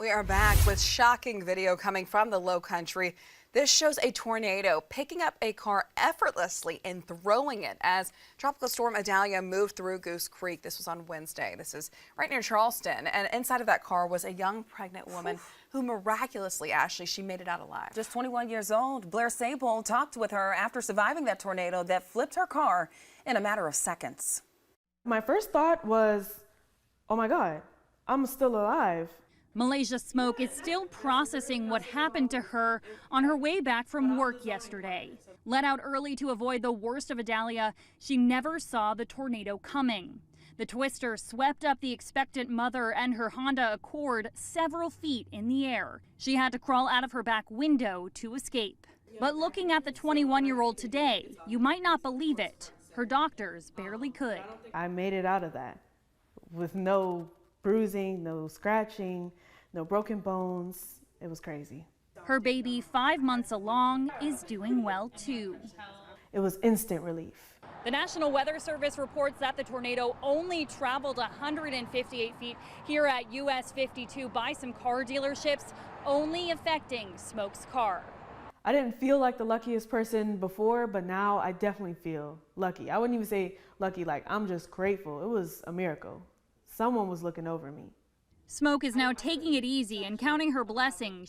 We are back with shocking video coming from the Low Country. This shows a tornado picking up a car effortlessly and throwing it as Tropical Storm Idalia moved through Goose Creek. This was on Wednesday. This is right near Charleston. And inside of that car was a young pregnant woman who miraculously, Ashley, she made it out alive. Just 21 years old, Blair Sable talked with her after surviving that tornado that flipped her car in a matter of seconds. My first thought was, oh my God, I'm still alive. Malaysia Smoke is still processing what happened to her on her way back from work yesterday. Let out early to avoid the worst of Idalia, she never saw the tornado coming. The twister swept up the expectant mother and her Honda Accord several feet in the air. She had to crawl out of her back window to escape. But looking at the 21-year-old today, you might not believe it. Her doctors barely could. I made it out of that with no bruising, no scratching, no broken bones. It was crazy. Her baby, 5 months along, is doing well too. It was instant relief. The National Weather Service reports that the tornado only traveled 158 feet here at US 52 by some car dealerships, only affecting Smoke's car. I didn't feel like the luckiest person before, but now I definitely feel lucky. I wouldn't even say lucky, like I'm just grateful. It was a miracle. Someone was looking over me. Smoke is now taking it easy and counting her blessings.